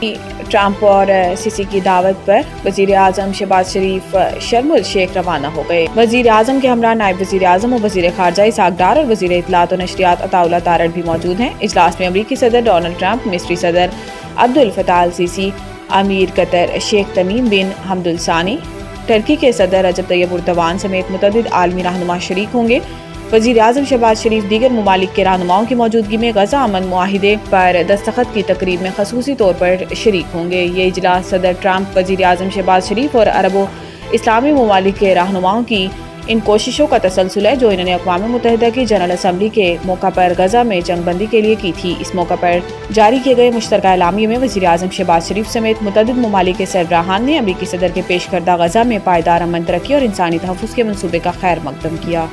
Trump और CC की दावत पर वजीर आजम शहबाज शरीफ शर्म अल शेख रवाना हो गए। वजीर आजम के हमरा नायब वजीर आजम और वजीर खारजा इसहाक डार और वजीर इत्तलात और नशरियात अताउल्लाह तारड़ भी मौजूद हैं। इजलास में अमरीकी सदर डोनाल्ड ट्रंप, मिस्री सदर अब्दुल फताह अल सीसी, अमीर कतर शेख तमीम बिन हमदुल सानी, टर्की के सदर रजब तैयब एर्दोगान समेत मुतअद्दिद आलमी रहनुमा शरीक होंगे। वज़ीर आज़म शहबाज शरीफ दीगर ममालिक के रहनुमाओं की मौजूदगी में गजा अमन मुआहिदे पर दस्तखत की तकरीब में खसूसी तौर पर शरीक होंगे। ये इजलास सदर ट्रंप, वज़ीर आज़म शहबाज शरीफ और अरब इस्लामी ममालिक के रहनुमाओं की इन कोशिशों का तसलसल है जो इन्होंने अक़वाम मुत्तहिदा की जनरल असम्बली के मौका पर गजा में जंगबंदी के लिए की थी। इस मौका पर जारी किए गए मुश्तरका एलामिये में वज़ीर आज़म शहबाज शरीफ समेत मुतअद्दिद ममालिक के सरबराहान ने अमरीकी सदर के पेश करदा गजा में पायदार अमन, तरक्की और इंसानी तहफ़्फ़ुज़ के मनसूबे का खैर मकदम किया।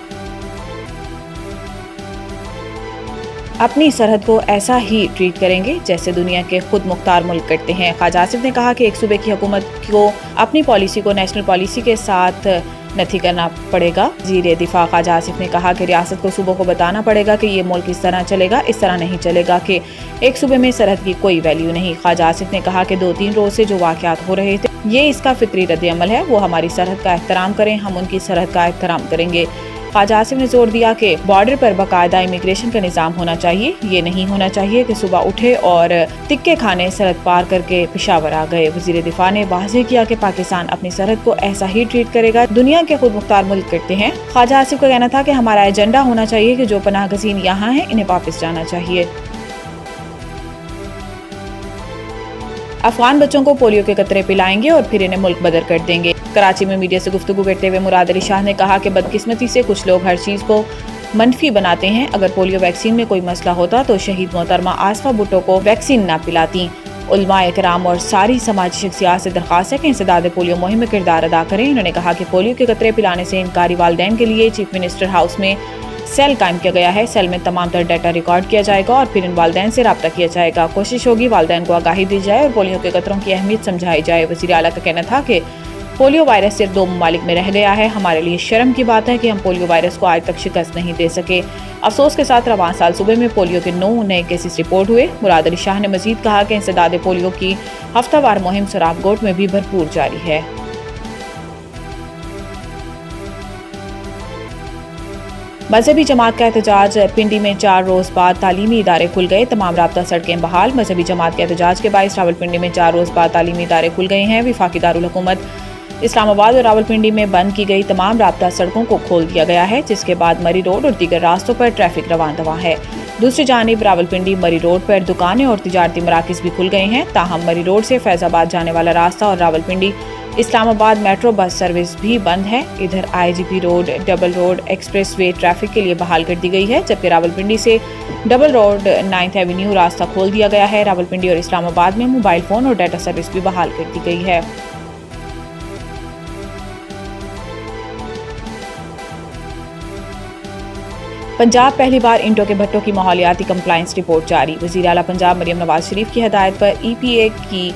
अपनी सरहद को ऐसा ही ट्रीट करेंगे जैसे दुनिया के खुद मुख्तार मुल्क करते हैं। ख्वाजा आसिफ ने कहा कि एक सूबे की हुकूमत को अपनी पॉलिसी को नेशनल पॉलिसी के साथ नथी करना पड़ेगा। वज़ीर दिफा ख्वाजा आसिफ ने कहा कि रियासत को सूबों को बताना पड़ेगा कि ये मुल्क इस तरह चलेगा, इस तरह नहीं चलेगा, कि एक सूबे में सरहद की कोई वैल्यू नहीं। ख्वाजा आसिफ ने कहा कि 2-3 रोज से जो वाक़यात हो रहे थे ये इसका फितरी रद्द-ए-अमल है। वो हमारी सरहद का एहतराम करें, हम उनकी सरहद का एहतराम करेंगे। ख्वाजा आसिफ ने जोर दिया कि बॉर्डर पर बाकायदा इमिग्रेशन का निज़ाम होना चाहिए। ये नहीं होना चाहिए कि सुबह उठे और तिक्के खाने सरहद पार करके पेशावर आ गए। वज़ीर दिफा ने वाज़ेह किया कि पाकिस्तान अपनी सरहद को ऐसा ही ट्रीट करेगा दुनिया के खुद मुख्तार मुल्क करते हैं। ख्वाजा आसिफ का कहना था कि हमारा एजेंडा होना चाहिए कि जो पनाह गज़ीन यहाँ हैं इन्हें वापस जाना चाहिए। अफगान बच्चों को पोलियो के कतरे पिलाएंगे और फिर इन्हें मुल्क बदर कर देंगे। कराची में मीडिया से गुफ्तगू करते हुए मुराद अली शाह ने कहा कि बदकिस्मती से कुछ लोग हर चीज़ को मनफी बनाते हैं। अगर पोलियो वैक्सीन में कोई मसला होता तो शहीद मोहतरमा आसफा भुट्टो को वैक्सीन न पिलाती। उलमाए कराम और सारी समाजी शख्सियात से दरख्वास्त है कि इंसदाद पोलियो मुहिम में किरदार अदा करें। उन्होंने कहा कि पोलियो के कतरे पिलाने से इनकारी वालिदैन के लिए चीफ मिनिस्टर हाउस में सेल कायम किया गया है। सेल में तमाम तर डाटा रिकॉर्ड किया जाएगा और फिर इन वालिदैन से रब्ता किया जाएगा। कोशिश होगी वालिदैन को आगाही दी जाए और पोलियो के कतरों की अहमियत समझाई जाए। वज़ीर आला का कहना था कि पोलियो वायरस सिर्फ 2 ममालिक में रह गया है। हमारे लिए शर्म की बात है कि हम पोलियो वायरस को आज तक शिकस्त नहीं दे सके। अफसोस के साथ रवान साल सूबे में पोलियो के 9 नए केसेस रिपोर्ट हुए। मुराद अली शाह ने मजीद कहा कि इंसदाद पोलियो की हफ्तावार मुहिम सराफगोट में भी भरपूर जारी है। मजहबी जमात का एहतजाज, पिंडी में 4 रोज बाद तालीमी इदारे खुल गए, तमाम राब्ता सड़कें बहाल। मजहबी जमात के एहतजाज के बायस रावलपिंडी में 4 रोज बाद तालीमी इदारे खुल गए हैं। वफाकी दारुल हुकूमत इस्लामाबाद और रावलपिंडी में बंद की गई तमाम राब्ता सड़कों को खोल दिया गया है, जिसके बाद मरी रोड और दीगर रास्तों पर ट्रैफिक रवान दवा है। दूसरी जानिब रावलपिंडी मरी रोड पर दुकानें और तिजारती मराकिज भी खुल गए हैं। ताहम मरी रोड से फैजाबाद जाने वाला रास्ता और Rawalpindi Islamabad metro bus service भी बंद है। इधर IGP road, double road express way traffic के लिए बहाल कर दी गई है, जबकि रावलपिंडी से डबल रोड 9th एवेन्यू रास्ता खोल दिया गया है। रावलपिंडी और इस्लामाबाद में मोबाइल फोन और डाटा सर्विस भी बहाल कर दी गई है। पंजाब पहली बार इंटो के भट्टों की माहौलियाती कंप्लायंस रिपोर्ट जारी। वज़ीर आला पंजाब मरियम नवाज शरीफ की हिदायत पर EPA की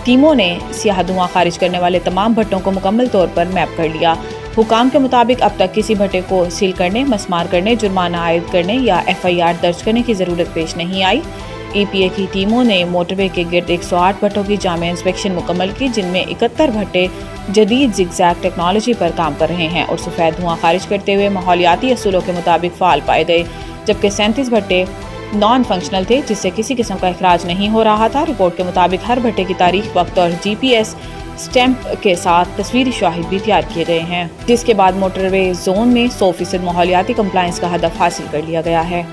टीमों ने सियाह धुआं खारिज करने वाले तमाम भट्टों को मुकम्मल तौर पर मैप कर लिया। हुकाम के मुताबिक अब तक किसी भट्टे को सील करने, मसमार करने, जुर्माना आयद करने या FIR दर्ज करने की ज़रूरत पेश नहीं आई। EPA की टीमों ने मोटरवे के गिर्द 108 भट्टों की जामे इंस्पेक्शन मुकम्मल की, जिनमें 71 भट्टे जदीद जिगजैग टेक्नोलॉजी पर काम कर रहे हैं और सफ़ेद धुआं खारिज करते हुए माहौलियाती असूलों के मुताबिक फ़ाल पाए गए, जबकि 37 भट्टे नॉन फंक्शनल थे, जिससे किसी किस्म का इखराज नहीं हो रहा था। रिपोर्ट के मुताबिक हर भट्टे की तारीख, वक्त और GPS स्टैंप के साथ तस्वीरी शाहिद भी तैयार किए गए हैं, जिसके बाद मोटरवे जोन में 100% माहौलियाती कंप्लायंस का हदफ हासिल कर लिया गया है।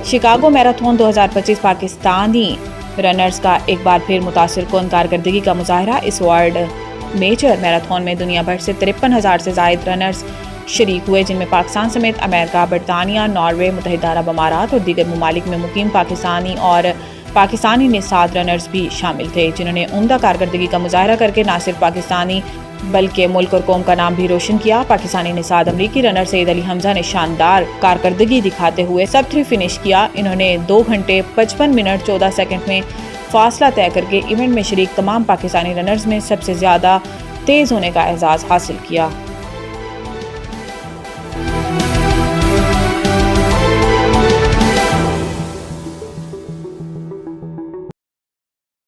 शिकागो मैराथन 2025 पाकिस्तानी रनर्स का एक बार फिर मुतासिर कुन कारकर्दगी का मुजाहरा। इस वर्ल्ड मेजर मैराथन में दुनिया भर से 53,000 से ज़ायद रनर्स शरीक हुए, जिनमें पाकिस्तान समेत अमेरिका, बरतानिया, नॉर्वे, मुत्तहिदा अरब अमारात और दीगर ममालिक में मुकीम पाकिस्तानी निसाद रनर्स भी शामिल थे, जिन्होंने उम्दा कारकर्दगी का मुजाहरा करके न सिर्फ पाकिस्तानी बल्कि मुल्क और कौम का नाम भी रोशन किया। पाकिस्तानी निसाद अमरीकी रनर सईद अली हमजा ने शानदार कारकर्दगी दिखाते हुए सब 3 फिनिश किया। इन्होंने 2 घंटे 55 मिनट 14 सेकंड में फासला तय करके इवेंट में शरीक तमाम पाकिस्तानी रनर्स में सबसे ज़्यादा तेज़ होने का एजाज़ हासिल किया।